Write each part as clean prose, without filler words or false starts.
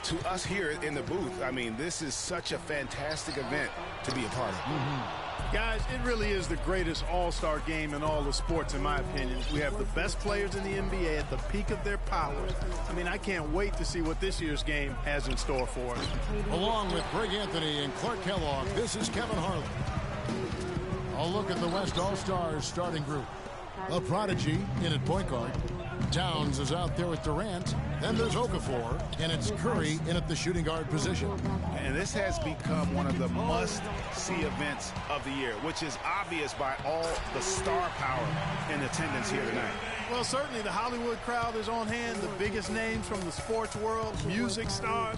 to us here in the booth, I mean, this is such a fantastic event to be a part of. Guys, it really is the greatest all-star game in all the sports, in my opinion. We have the best players in the NBA at the peak of their powers. I mean, I can't wait to see what this year's game has in store for us. Along with Greg Anthony and Clark Kellogg, this is Kevin Harlan. A look at the West All-Stars starting group. A prodigy in at point guard. Towns is out there with Durant. Then there's Okafor, and it's Curry in at the shooting guard position. And this has become one of the must-see events of the year, which is obvious by all the star power in attendance here tonight. Well, certainly the Hollywood crowd is on hand, the biggest names from the sports world, music stars.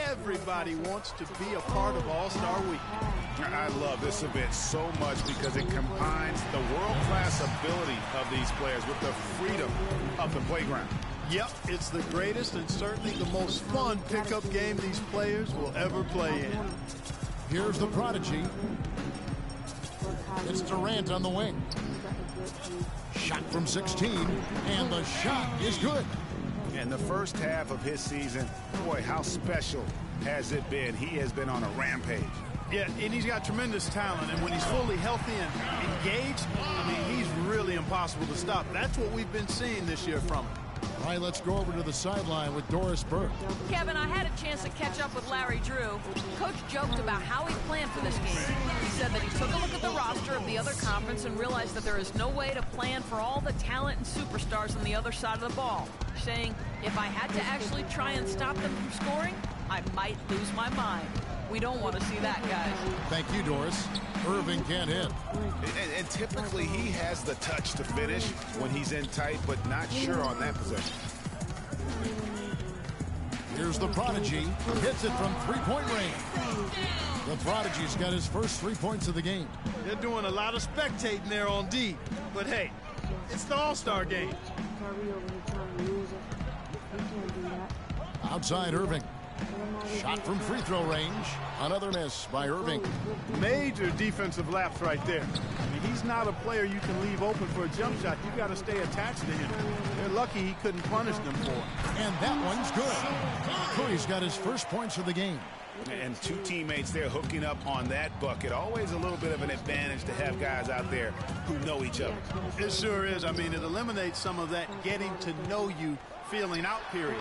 Everybody wants to be a part of All-Star Week. I love this event so much because it combines the world-class ability of these players with the freedom of the playground. Yep, it's the greatest and certainly the most fun pickup game these players will ever play in. Here's the prodigy. It's Durant on the wing. Shot from 16, and the shot is good. In the first half of his season, boy, how special has it been? He has been on a rampage. Yeah, and he's got tremendous talent, and when he's fully healthy and engaged, I mean, he's really impossible to stop. That's what we've been seeing this year from him. All right, let's go over to the sideline with Doris Burke. Kevin, I had a chance to catch up with Larry Drew. Coach joked about how he planned for this game. He said that he took a look at the roster of the other conference and realized that there is no way to plan for all the talent and superstars on the other side of the ball, saying, if I had to actually try and stop them from scoring, I might lose my mind. We don't want to see that, guys. Thank you, Doris. Irving can't hit. And typically he has the touch to finish when he's in tight, but not sure on that possession. Here's the prodigy. Hits it from three-point range. The prodigy's got his first 3 points of the game. They're doing a lot of spectating there on D. But hey, it's the All-Star game. Outside Irving. Shot from free throw range. Another miss by Irving. Major defensive lapse right there. I mean, he's not a player you can leave open for a jump shot. You got to stay attached to him. They're lucky he couldn't punish them for it. And that one's good. Curry's got his first points of the game. And two teammates there hooking up on that bucket. Always a little bit of an advantage to have guys out there who know each other. It sure is. I mean, it eliminates some of that getting to know you feeling out period.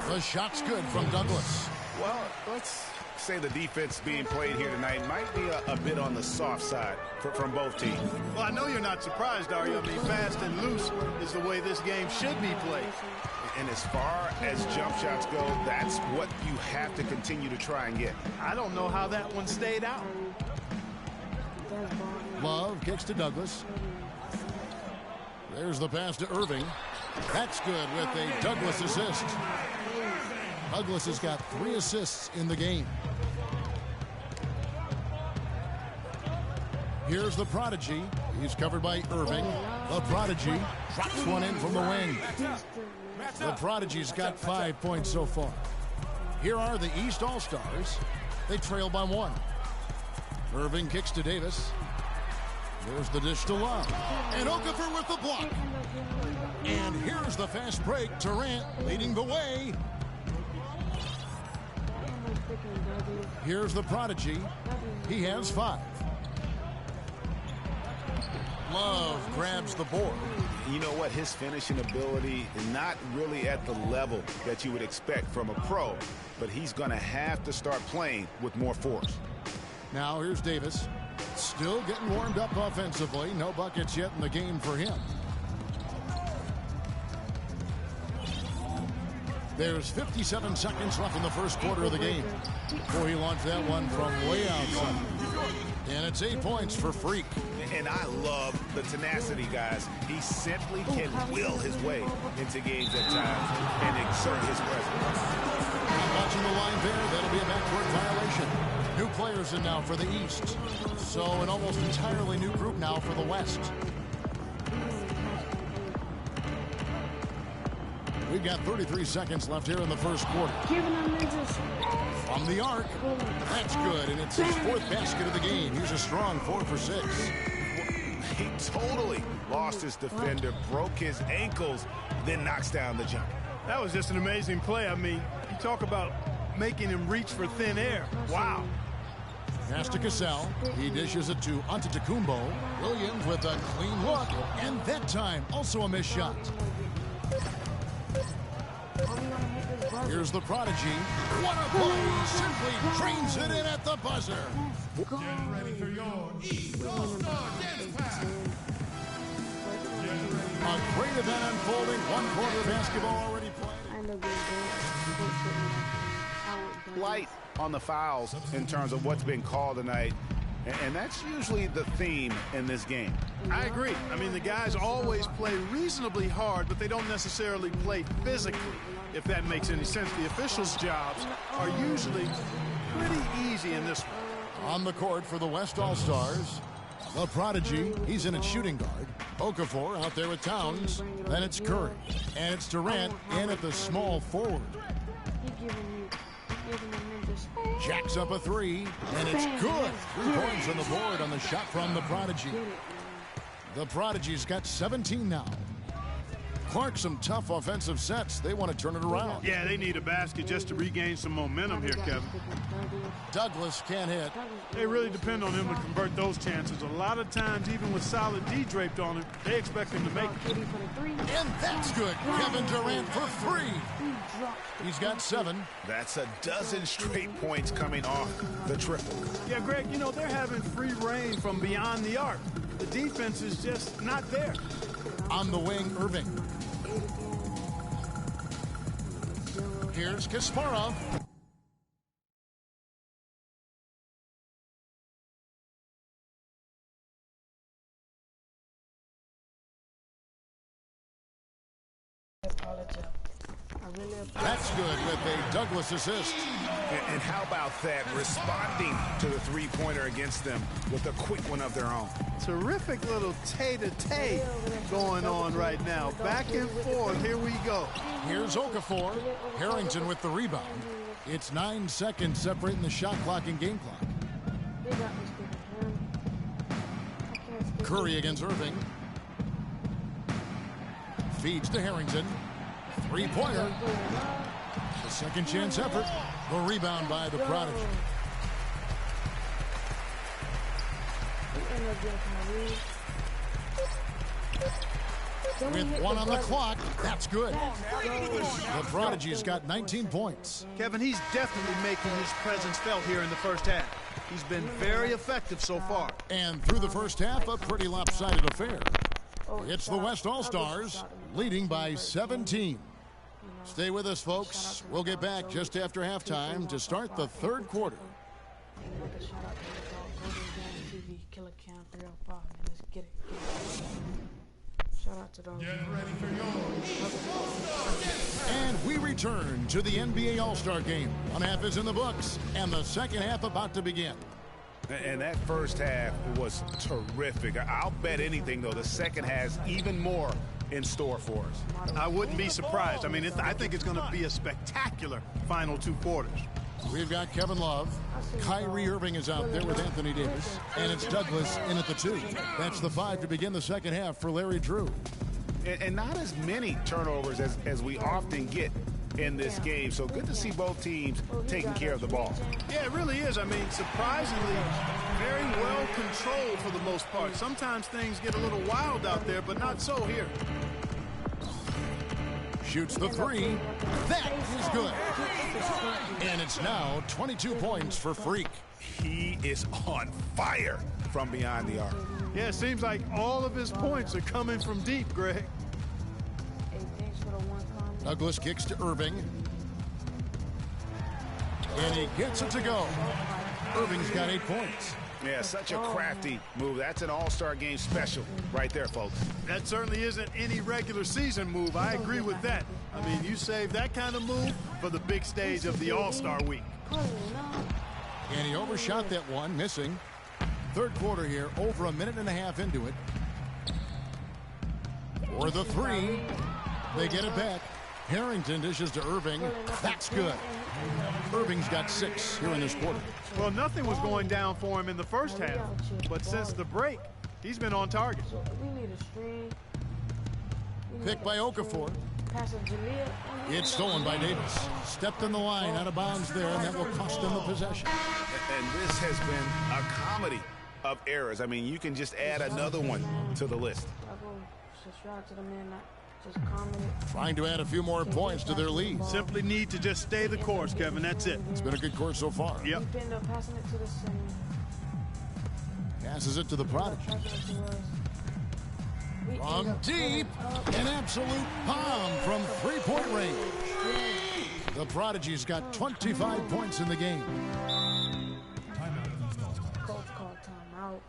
The shot's good from Douglas. Well, let's say the defense being played here tonight might be a bit on the soft side from both teams. Well, I know you're not surprised, are you? I mean, fast and loose is the way this game should be played. And as far as jump shots go, that's what you have to continue to try and get. I don't know how that one stayed out. Love kicks to Douglas. There's the pass to Irving. That's good with a Douglas assist. Douglas has got 3 assists in the game. Here's the prodigy. He's covered by Irving. The prodigy drops one in from the wing. The prodigy's got 5 points so far. Here are the East All-Stars. They trail by 1. Irving kicks to Davis. There's the dish to Love. And Okafor with the block. And here's the fast break. Durant leading the way. Here's the prodigy. He has 5. Love grabs the board. You know what? His finishing ability is not really at the level that you would expect from a pro, but he's going to have to start playing with more force. Now here's Davis. Still getting warmed up offensively. No buckets yet in the game for him. There's 57 seconds left in the first quarter of the game. Boy, he launched that one from way outside. And it's 8 points for Freak. And I love the tenacity, guys. He simply can will his way into games at times and exert his presence. Watching the line there, that'll be a backcourt violation. New players in now for the East. So an almost entirely new group now for the West. We've got 33 seconds left here in the first quarter. From the arc. That's good, and it's his 4th basket of the game. He's a strong 4 for 6. He totally lost his defender, broke his ankles, then knocks down the jumper. That was just an amazing play. I mean, You talk about making him reach for thin air. Wow. Pass to Cassell. He dishes it to Antetokounmpo. Williams with a clean look. And that time, also a missed shot. Here's the prodigy. What a play! Simply drains it in at the buzzer. Get ready for your AllStar dance pass. A great event unfolding. One quarter basketball already played. Light on the fouls in terms of what's been called tonight. And that's usually the theme in this game. I agree. I mean, the guys always play reasonably hard, but they don't necessarily play physically, if that makes any sense. The officials' jobs are usually pretty easy in this one. On the court for the West All-Stars, the prodigy, he's in at shooting guard. Okafor out there with Towns. Then it's Curry. And it's Durant in at the small forward. Jacks up a three, and it's good. 3 points on the board on the shot from the prodigy. The prodigy's got 17 now. Clark, some tough offensive sets. They want to turn it around. Yeah, they need a basket just to regain some momentum here, Kevin. Douglas can't hit. They really depend on him to convert those chances. A lot of times, even with solid D draped on him, they expect him to make it. And that's good. Kevin Durant for 3. He's got 7. That's a dozen straight points coming off the triple. Yeah, Greg, you know, they're having free reign from beyond the arc. The defense is just not there. On the wing, Irving. Here's Kasparov. That's good with a Douglas assist. And how about that, responding to the three-pointer against them with a quick one of their own. Terrific little tay-to-tay going on right now. Back and forth. Here we go. Here's Okafor. Harrington with the rebound. It's 9 seconds separating the shot clock and game clock. Curry against Irving. Feeds to Harrington. Three-pointer. The second chance effort. The rebound by the prodigy. With 1 on the clock, that's good. The prodigy's got 19 points. Kevin, he's definitely making his presence felt here in the first half. He's been very effective so far. And through the first half, a pretty lopsided affair. It's the West All-Stars leading by 17. Stay with us, folks. We'll get back just after halftime to start the third quarter. Get ready for your AllStar dance pass. And we return to the NBA All-Star game. One half is in the books, and the second half about to begin. And that first half was terrific. I'll bet anything, though, the second has even more in store for us. I wouldn't be surprised. I mean, I think it's going to be a spectacular final 2 quarters. We've got Kevin Love. Kyrie Irving is out there with Anthony Davis. And it's Douglas in at the 2. That's the 5 to begin the second half for Larry Drew. And not as many turnovers as we often get in this game. So good to see both teams taking care of the ball. Yeah, it really is. I mean, surprisingly, very well controlled for the most part. Sometimes things get a little wild out there, but not so here. Shoots the 3. That is good. And it's now 22 points for Freak. He is on fire from beyond the arc. Yeah, it seems like all of his points are coming from deep, Greg. Douglas kicks to Irving. And he gets it to go. Irving's got 8 points. Yeah, such a crafty move. That's an all-star game special right there, folks. That certainly isn't any regular season move. I agree with that. I mean, you save that kind of move for the big stage of the All-Star week. And he overshot that one, missing. Third quarter here, over a minute and a half into it. For the 3, they get it back. Harrington dishes to Irving. That's good. Irving's got 6 here in this quarter. Well, nothing was going down for him in the first half, but since the break, he's been on target. Picked by Okafor. pass of Jaleel. It's stolen by Davis. Stepped in the line, out of bounds there, and that will cost them the possession. And this has been a comedy of errors. I mean, you can just add another one to the list. Shout to the man, not just comment. Trying to add a few more points to their lead. Simply need to just stay the course, Kevin. That's it. It's been a good course so far. Yep. Passing it to the center. Passes it to the Prodigy. From deep, an absolute bomb from three-point range. The Prodigy's got 25 points in the game. Coach called timeout.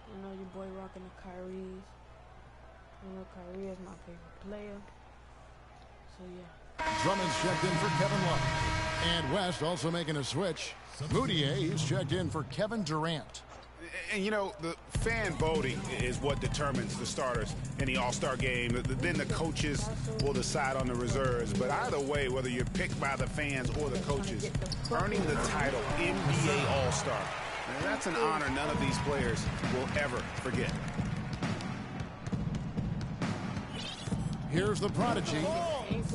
You know your boy rocking the Kyries. You know Kyrie is my favorite player. So yeah. Drummond's checked in for Kevin Love. And West also making a switch. Moutier, he's checked in for Kevin Durant. And, you know, the fan voting is what determines the starters in the All-Star game. Then the coaches will decide on the reserves. But either way, whether you're picked by the fans or the coaches, earning the title NBA All-Star, that's an honor none of these players will ever forget. Here's the Prodigy.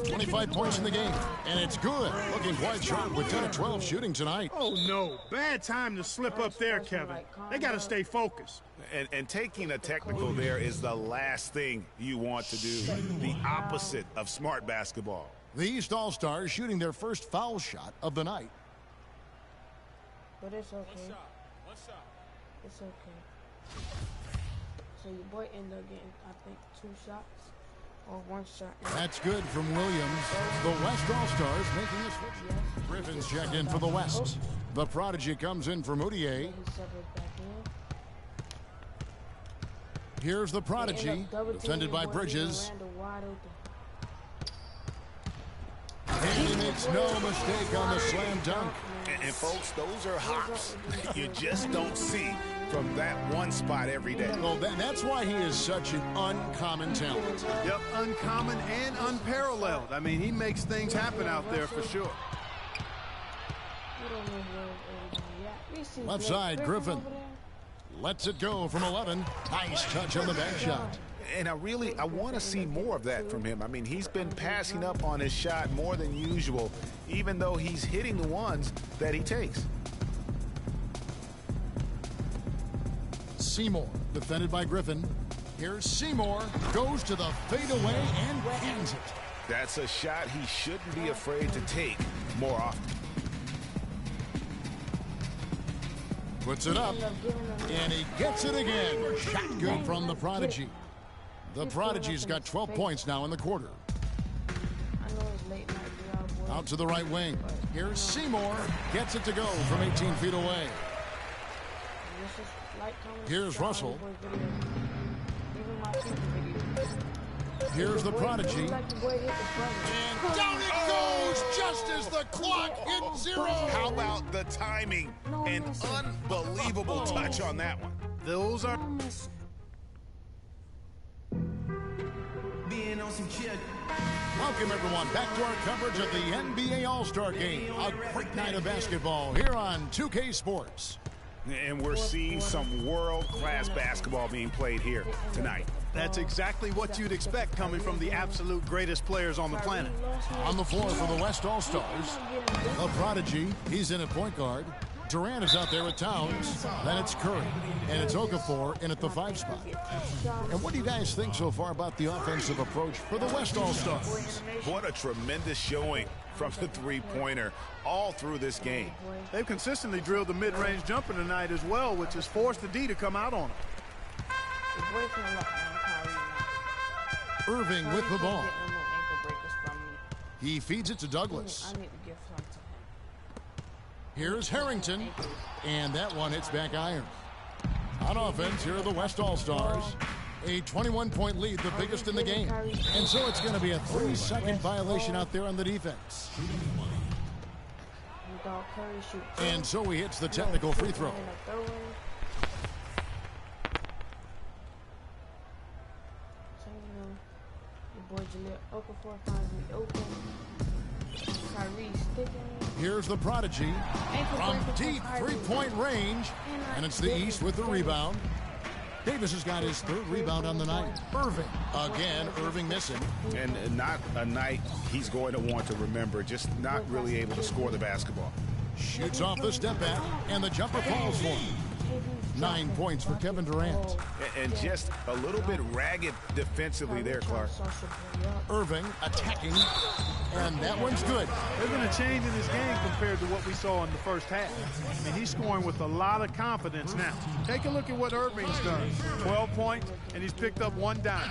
25 points in the game. And it's good. Looking quite sharp with 10 of 12 shooting tonight. Oh, no. Bad time to slip up there, Kevin. They got to stay focused. And taking a technical there is the last thing you want to do. The opposite of smart basketball. The East All-Stars shooting their first foul shot of the night. But it's okay. It's okay. So your boy ended up getting, I think, 2 shots. Or 1 shot. That's good from Williams. The West All-Stars making a switch. Griffin's checked in for the West. The Prodigy comes in for Moutier. Here's the Prodigy, defended by Bridges. And he makes no mistake on the slam dunk. And folks, those are hops you just don't see from that one spot every day. Well, that's why he is such an uncommon talent. Yep, uncommon and unparalleled. I mean, he makes things happen out there for sure. Left side, Griffin. Lets it go from 11. Nice touch on the back shot. And I want to see more of that from him. I mean, he's been passing up on his shot more than usual, even though he's hitting the ones that he takes. Seymour, defended by Griffin. Here's Seymour, goes to the fadeaway and hands it. That's a shot he shouldn't be afraid to take more often. Puts it up, and he gets it again. Shot good from the Prodigy. The Prodigy's got 12 points now in the quarter. Out to the right wing. Here's Seymour. Gets it to go from 18 feet away. Here's Russell. Here's the Prodigy. And down it goes just as the clock hits 0. How about the timing? An unbelievable touch on that one. Those are... Welcome, everyone, back to our coverage of the NBA All-Star Game. A great night of basketball here on 2K Sports. And we're seeing some world-class basketball being played here tonight. That's exactly what you'd expect coming from the absolute greatest players on the planet. On the floor for the West All-Stars, the Prodigy, he's in at point guard. Durant is out there with Towns. Then it's Curry. And it's Okafor in at the 5 spot. And what do you guys think so far about the offensive approach for the West All-Stars? What a tremendous showing from the three-pointer all through this game. They've consistently drilled the mid-range jumper tonight as well, which has forced the D to come out on them. Irving with the ball. He feeds it to Douglas. Here's Harrington, and that one hits back iron. On offense, here are the West All-Stars. A 21-point lead, the biggest in the game. And so it's going to be a 3-second violation out there on the defense. And so he hits the technical free throw. Here's the Prodigy from deep 3-point range, and it's the East with the rebound. Davis has got his third rebound on the night. Irving. Again, Irving missing. And not a night he's going to want to remember, just not really able to score the basketball. Shoots off the step back, and the jumper falls for him. 9 points for Kevin Durant. And just a little bit ragged defensively there, Clark. Irving attacking, and that one's good. There's been a change in his game compared to what we saw in the first half. I mean, he's scoring with a lot of confidence now. Take a look at what Irving's done. 12 points, and he's picked up 1 dime.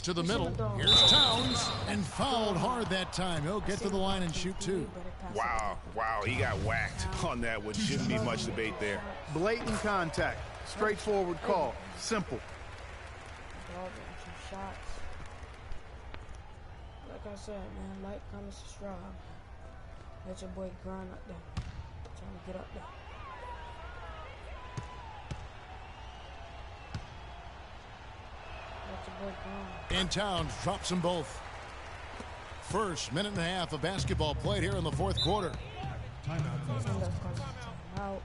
To the middle, here's Towns, and fouled hard that time. He'll get to the line and shoot 2. Wow, he got whacked on that one. Shouldn't be much debate there. Blatant contact, straightforward call, simple. Like I said, man, like, comment, subscribe. Let your boy grind up there. Trying to get up there. Let your boy grind. And Towns drops them both. First minute and a half of basketball played here in the fourth quarter. Out.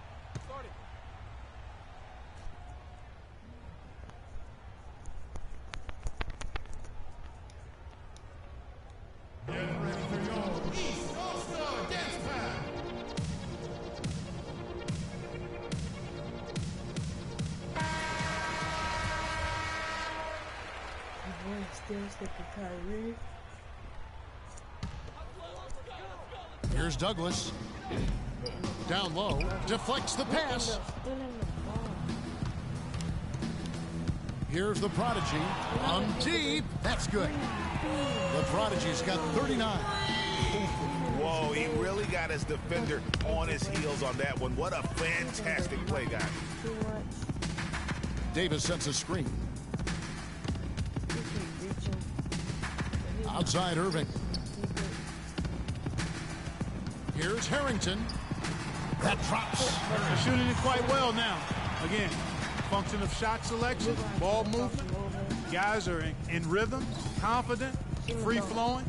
Here's Douglas. Down low, deflects the pass. Here's the Prodigy. Deep. That's good. The Prodigy's got 39. Whoa, he really got his defender on his heels on that one. What a fantastic play, guys. Davis sets a screen. Outside Irving. Here's Harrington. That drops. They're shooting it quite well now. Again, function of shot selection, ball movement. Guys are in rhythm, confident, free-flowing,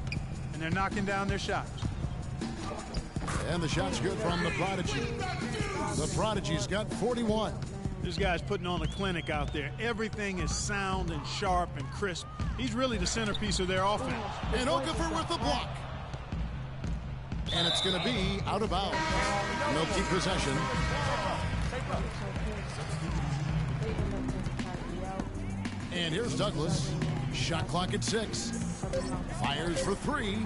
and they're knocking down their shots. And the shot's good from the Prodigy. The Prodigy's got 41. This guy's putting on a clinic out there. Everything is sound and sharp and crisp. He's really the centerpiece of their offense. And Okafor with the block. And it's going to be out of bounds. No keep possession. And here's Douglas. Shot clock at 6. Fires for 3.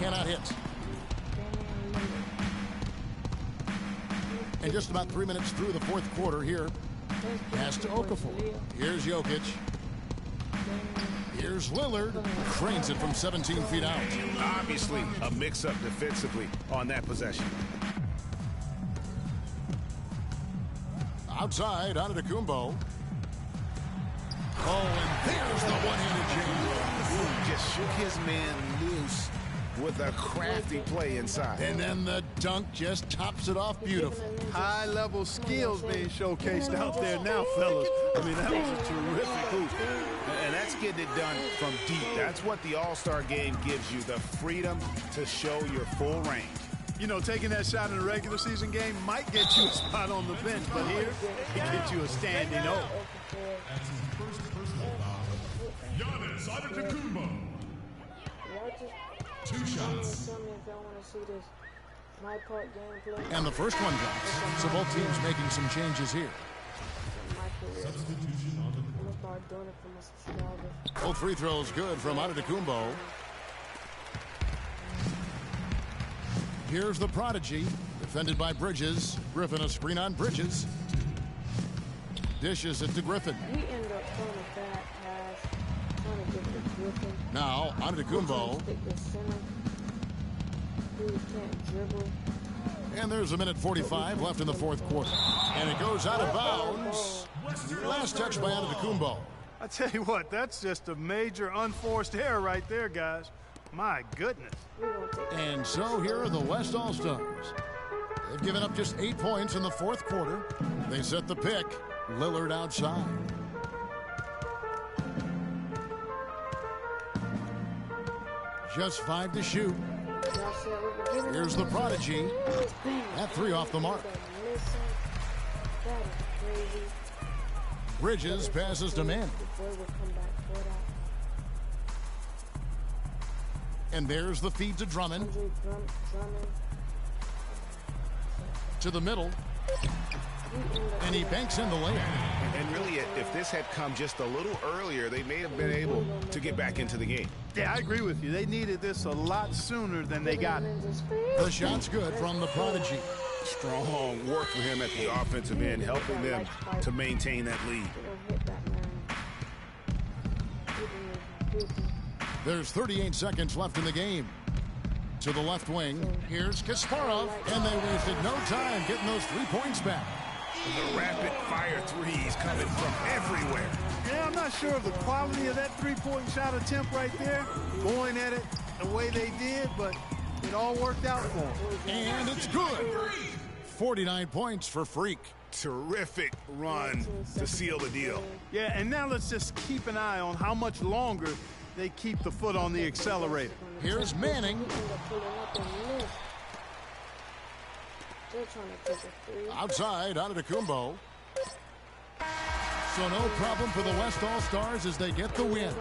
Cannot hit. And just about 3 minutes through the fourth quarter here. Pass to Okafor. Here's Jokic. Here's Lillard. Cranes it from 17 feet out. Obviously, a mix-up defensively on that possession. Outside, Antetokounmpo. Oh, and there's the one-handed jam. Just shook his man loose with a crafty play inside. And then the dunk just tops it off beautiful. High-level skills being showcased out there now, fellas. I mean, that was a terrific hoop. And that's getting it done from deep. That's what the All-Star game gives you, the freedom to show your full range. You know, taking that shot in a regular season game might get you a spot on the bench, but here, it gets you a standing O. That's his first personal foul. Giannis Antetokounmpo. 2 shots. And the first one drops. So both teams making some changes here. Substitution on the court. Both free throws good from Antetokounmpo. Here's the Prodigy, defended by Bridges. Griffin a screen on Bridges. Dishes it to Griffin. Now Antetokounmpo. And there's a minute 45 left in the fourth quarter. And it goes out of bounds. Last touch by Antetokounmpo. I tell you what, that's just a major unforced error right there, guys. My goodness. And so here are the West All-Stars. They've given up just 8 points in the fourth quarter. They set the pick. Lillard outside. Just 5 to shoot. Here's the Prodigy. That 3 off the mark. That is crazy. Bridges passes to Manning. The boy will come back for that. And there's the feed to Drummond. Drummond. To the middle. And he banks in the layup. And really, if this had come just a little earlier, they may have been able to get back into the game. Yeah, I agree with you. They needed this a lot sooner than they got it. The shot's good from the Prodigy. Strong work for him at the offensive end, helping them to maintain that lead. There's 38 seconds left in the game. To the left wing, here's Kasparov, and they wasted no time getting those 3 points back. The rapid-fire threes coming from everywhere. Yeah, I'm not sure of the quality of that three-point shot attempt right there, going at it the way they did, but it all worked out for them. And it's good. 49 points for Freak. Terrific run to seal the deal. Yeah, and now let's just keep an eye on how much longer they keep the foot on the accelerator. Here's Manning. Outside, Antetokounmpo. So no problem for the West All-Stars as they get the win.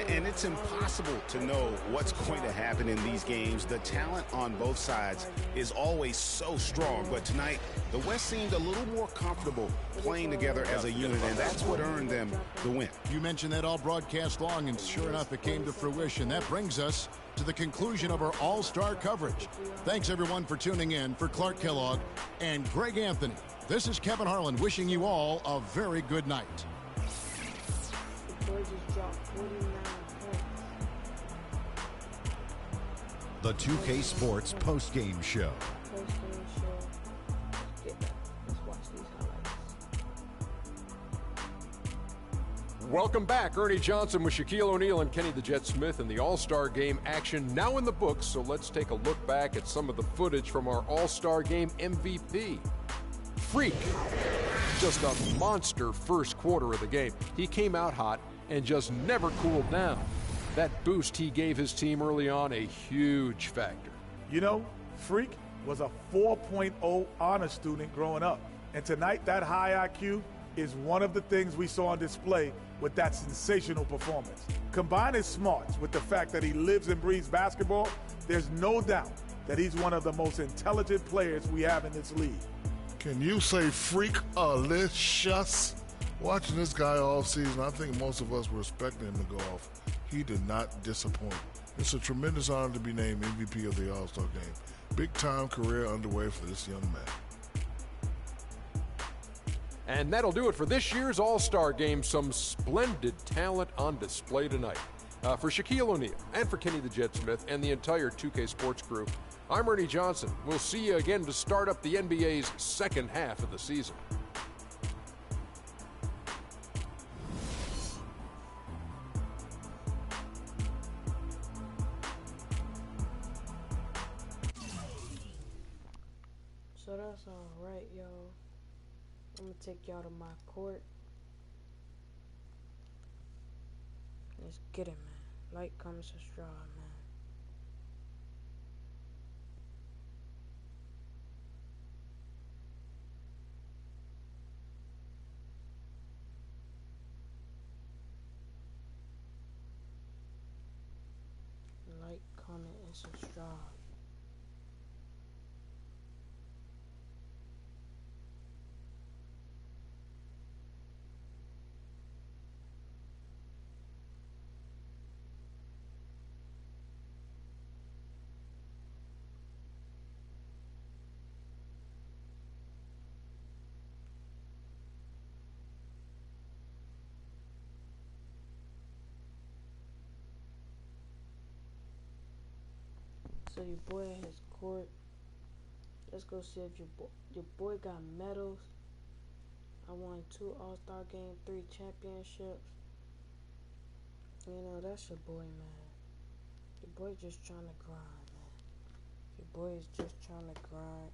And it's impossible to know what's going to happen in these games. The talent on both sides is always so strong. But tonight, the West seemed a little more comfortable playing together as a unit, and that's what earned them the win. You mentioned that all broadcast long, and sure enough, it came to fruition. That brings us to the conclusion of our All-Star coverage. Thanks, everyone, for tuning in. For Clark Kellogg and Greg Anthony, this is Kevin Harlan wishing you all a very good night. The 2K Sports postgame show. Welcome back. Ernie Johnson with Shaquille O'Neal and Kenny the Jet Smith in the All-Star Game action now in the books. So let's take a look back at some of the footage from our All-Star Game MVP. Freak, just a monster first quarter of the game. He came out hot and just never cooled down. That boost he gave his team early on, a huge factor. You know, Freak was a 4.0 honor student growing up. And tonight, that high IQ is one of the things we saw on display with that sensational performance. Combine his smarts with the fact that he lives and breathes basketball, there's no doubt that he's one of the most intelligent players we have in this league. Can you say freak-alicious? Watching this guy all season, I think most of us were expecting him to go off. He did not disappoint. It's a tremendous honor to be named MVP of the All-Star Game. Big-time career underway for this young man. And that'll do it for this year's All-Star Game. Some splendid talent on display tonight. For Shaquille O'Neal and for Kenny the Jet Smith and the entire 2K Sports crew, I'm Ernie Johnson. We'll see you again to start up the NBA's second half of the season. So that's alright, y'all. I'm gonna take y'all to my court. Let's get it, man. Like, comment, subscribe, man. Like, comment, and subscribe. So your boy at his court. Let's go see if your boy got medals. I won 2 All-Star Game, 3 championships. You know, that's your boy, man. Your boy just trying to grind, man. Your boy is just trying to grind.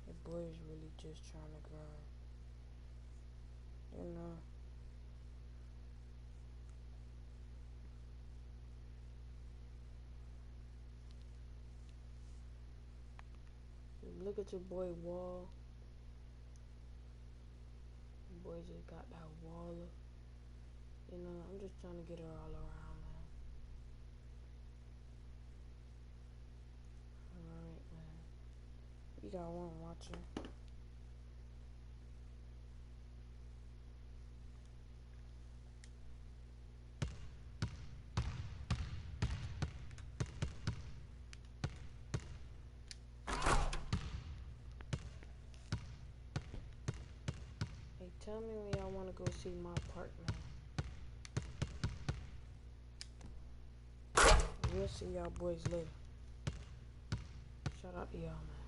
Your boy is really just trying to grind. You know. Look at your boy Wall. boy just got that Waller. You know, I'm just trying to get her all around, man. Alright, man. We got one watching. Hey, tell me when y'all want to go see my park, man. We'll see y'all boys later. Shout out to y'all, man.